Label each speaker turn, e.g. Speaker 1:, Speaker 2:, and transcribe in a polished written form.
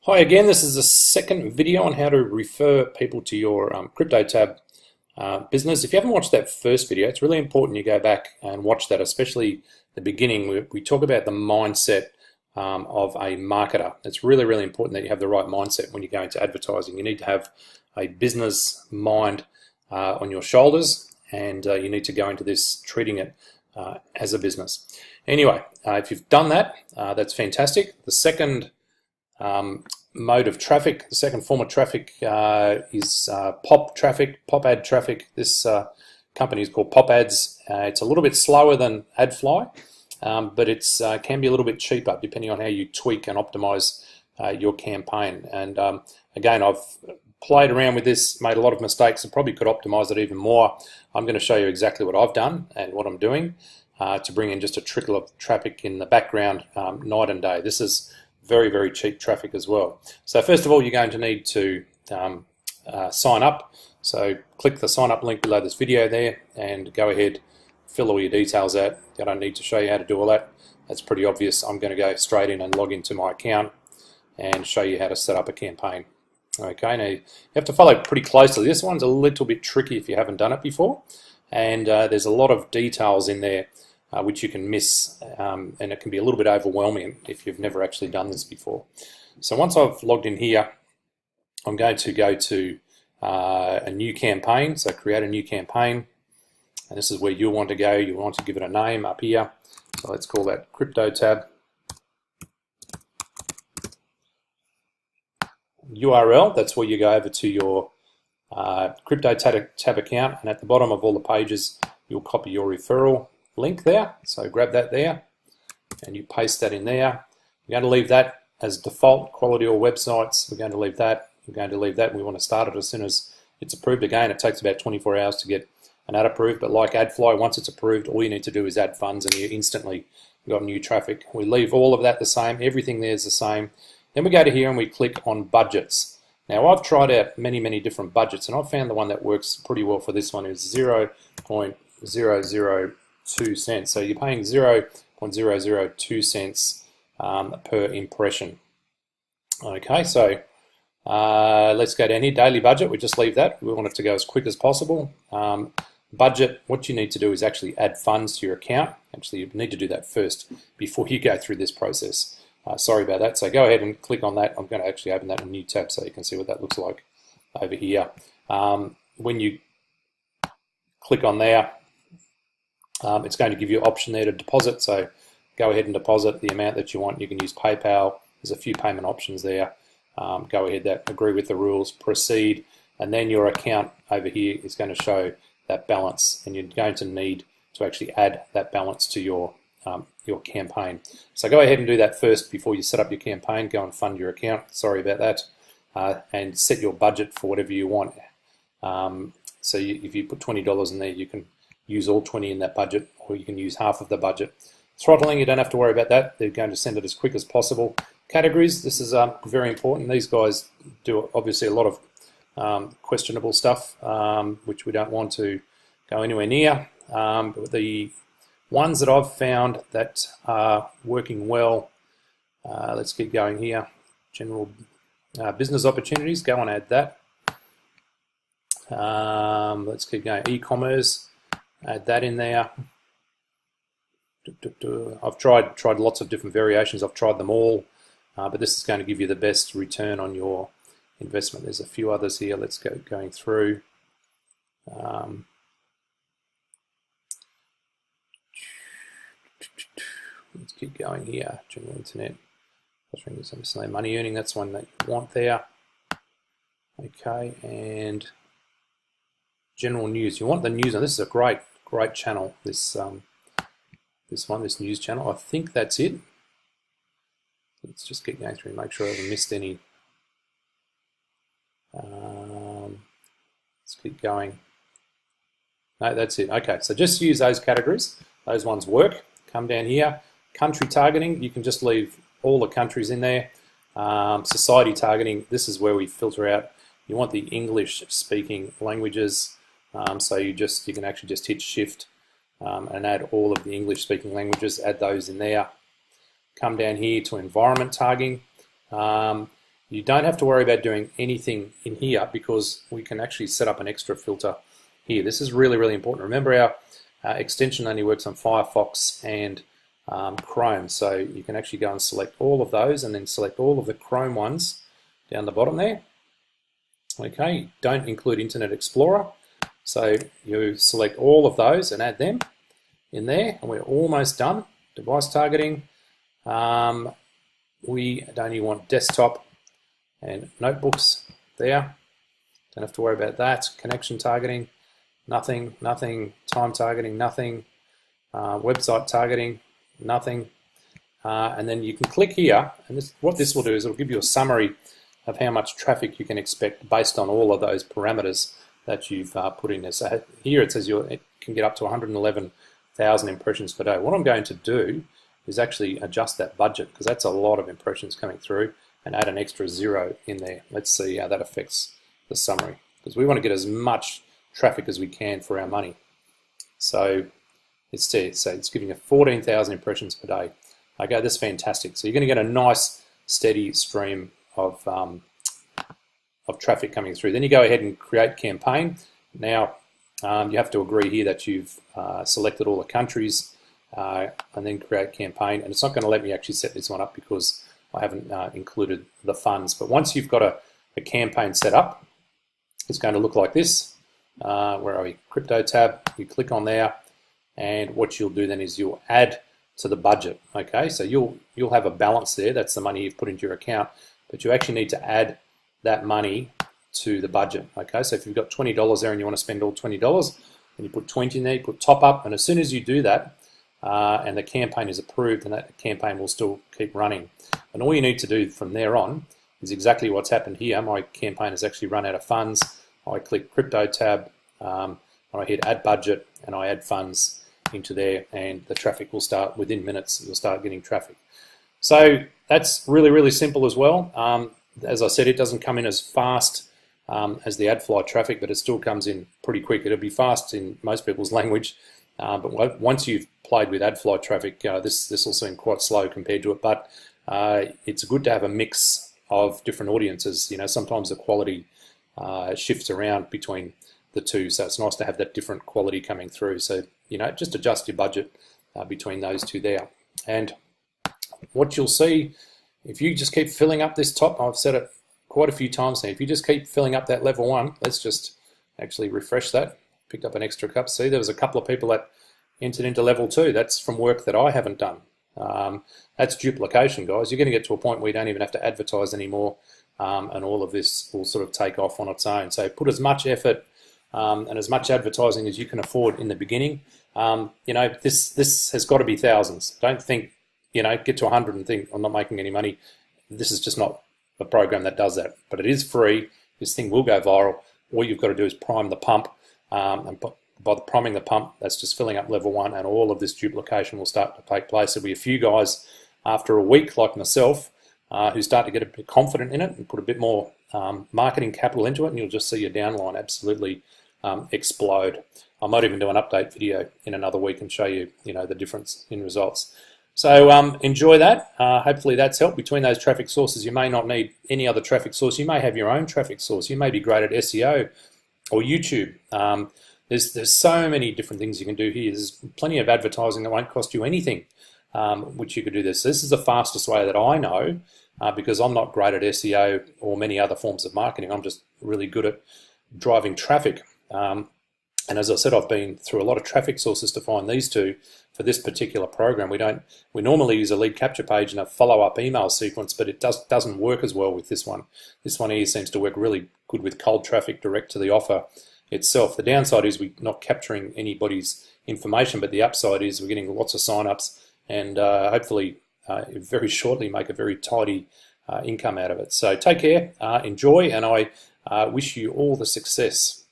Speaker 1: Hi again, this is the second video on how to refer people to your cryptotab business. If you haven't watched that first video, it's really important you go back and watch that, especially the beginning. We talk about the mindset of a marketer. It's really, really important that you have the right mindset when you go into advertising. You need to have a business mind on your shoulders, and you need to go into this treating it as a business. Anyway, if you've done that, that's fantastic. The second mode of traffic, the second form of traffic is pop traffic, pop ad traffic. This company is called Pop Ads. It's a little bit slower than AdFly, but it's can be a little bit cheaper depending on how you tweak and optimize your campaign. And again, I've played around with this, made a lot of mistakes, and probably could optimize it even more. I'm going to show you exactly what I've done and what I'm doing to bring in just a trickle of traffic in the background night and day. This is very, very cheap traffic as well. So first of all, you're going to need to sign up. So click the sign up link below this video there and go ahead, fill all your details out. I don't need to show you how to do all that. That's pretty obvious. I'm going to go straight in and log into my account and show you how to set up a campaign. Okay, now you have to follow pretty closely. This one's a little bit tricky if you haven't done it before, and there's a lot of details in there which you can miss, and it can be a little bit overwhelming if you've never actually done this before. So once I've logged in here, I'm going to go to a new campaign. So create a new campaign, and this is where you'll want to go. You want to give it a name up here. So let's call that cryptotab. URL, that's where you go over to your cryptotab account, and at the bottom of all the pages, you'll copy your referral link there. So grab that there and you paste that in there. You're going to leave that as default, quality all websites. We're going to leave that. We're going to leave that. We want to start it as soon as it's approved. Again, it takes about 24 hours to get an ad approved, but like AdFly, once it's approved, all you need to do is add funds and you instantly got new traffic. We leave all of that the same. Everything there is the same. Then we go to here and we click on budgets. Now I've tried out many different budgets, and I've found the one that works pretty well for this one is 0.002 cents. So you're paying 0.002 cents per impression. Okay, so let's go down here. Daily budget, we just leave that. We want it to go as quick as possible. Budget, what you need to do is actually add funds to your account. Actually, you need to do that first before you go through this process. Sorry about that. So go ahead and click on that. I'm going to actually open that in a new tab so you can see what that looks like over here. When you click on there, it's going to give you an option there to deposit. So go ahead and deposit the amount that you want. You can use PayPal. There's a few payment options there. Go ahead, agree with the rules, proceed, and then your account over here is going to show that balance, and you're going to need to actually add that balance to your campaign. So go ahead and do that first before you set up your campaign. Go and fund your account. Sorry about that. And set your budget for whatever you want. So if you put $20 in there, you can use all 20 in that budget, or you can use half of the budget. Throttling, you don't have to worry about that. They're going to send it as quick as possible. Categories, this is very important. These guys do obviously a lot of questionable stuff, which we don't want to go anywhere near. But the ones that I've found that are working well, let's keep going here. General business opportunities, go and add that. Let's keep going. E-commerce, add that in there. I've tried lots of different variations. I've tried them all, but this is going to give you the best return on your investment. There's a few others here. Let's go going through. Let's keep going here. General internet. Some money earning. That's one that you want there. Okay, and general news. You want the news. Now this is a great channel. This news channel. I think that's it. Let's just get going through and make sure I haven't missed any. Let's keep going. No, that's it. Okay, so just use those categories. Those ones work. Come down here. Country targeting. You can just leave all the countries in there. Society targeting. This is where we filter out. You want the English-speaking languages. So you can actually just hit Shift and add all of the English-speaking languages. Add those in there. Come down here to environment targeting. You don't have to worry about doing anything in here because we can actually set up an extra filter here. This is really, really important. Remember, our extension only works on Firefox and Chrome, so you can actually go and select all of those and then select all of the Chrome ones down the bottom there. Okay, don't include Internet Explorer, so you select all of those and add them in there, and we're almost done. Device targeting, we only want desktop and notebooks there. Don't have to worry about that. Connection targeting, nothing. Time targeting, nothing. Website targeting, nothing. And then you can click here, and what this will do is it'll give you a summary of how much traffic you can expect based on all of those parameters that you've put in there. So here it says it can get up to 111,000 impressions per day. What I'm going to do is actually adjust that budget, because that's a lot of impressions coming through, and add an extra 0 in there. Let's see how that affects the summary, because we want to get as much traffic as we can for our money. So it's there, so it's giving you 14,000 impressions per day. Okay, that's fantastic. So you're going to get a nice steady stream of traffic coming through. Then you go ahead and create campaign. Now you have to agree here that you've selected all the countries and then create campaign, and it's not going to let me actually set this one up because I haven't included the funds. But once you've got a campaign set up, it's going to look like this. Where are we? Crypto tab. You click on there, and what you'll do then is you'll add to the budget. Okay, so you'll have a balance there. That's the money you've put into your account, but you actually need to add that money to the budget. Okay, so if you've got $20 there and you want to spend all $20, and you put 20 in there, you put top up, and as soon as you do that, and the campaign is approved, then that campaign will still keep running. And all you need to do from there on is exactly what's happened here. My campaign has actually run out of funds. I click crypto tab, and I hit add budget, and I add funds into there, and the traffic will start within minutes. You'll start getting traffic. So that's really, really simple as well. As I said, it doesn't come in as fast as the AdFly traffic, but it still comes in pretty quick. It'll be fast in most people's language, but once you've played with AdFly traffic, this will seem quite slow compared to it. But it's good to have a mix of different audiences. You know, sometimes the quality shifts around between the two, so it's nice to have that different quality coming through. So you know, just adjust your budget between those two there. And what you'll see, if you just keep filling up this top, I've said it quite a few times now, if you just keep filling up that level 1, let's just actually refresh that. Picked up an extra cup. See, there was a couple of people that entered into level 2. That's from work that I haven't done. That's duplication, guys. You're going to get to a point where you don't even have to advertise anymore, and all of this will sort of take off on its own. So put as much effort and as much advertising as you can afford in the beginning. You know, this has got to be thousands. Don't think, you know, get to 100 and think I'm not making any money. This is just not a program that does that. But it is free. This thing will go viral. All you've got to do is prime the pump, and by priming the pump, that's just filling up level 1, and all of this duplication will start to take place. There'll be a few guys after a week, like myself, who start to get a bit confident in it and put a bit more marketing capital into it, and you'll just see your downline absolutely explode. I might even do an update video in another week and show you, you know, the difference in results. So enjoy that. Hopefully that's helped. Between those traffic sources, you may not need any other traffic source. You may have your own traffic source. You may be great at SEO or YouTube. There's so many different things you can do here. There's plenty of advertising that won't cost you anything, which you could do this. This is the fastest way that I know, because I'm not great at SEO or many other forms of marketing. I'm just really good at driving traffic. And as I said, I've been through a lot of traffic sources to find these two for this particular program. We normally use a lead capture page and a follow-up email sequence, but it doesn't work as well with this one. This one here seems to work really good with cold traffic direct to the offer itself. The downside is we're not capturing anybody's information, but the upside is we're getting lots of sign-ups, and hopefully very shortly make a very tidy income out of it. So take care, enjoy, and I wish you all the success.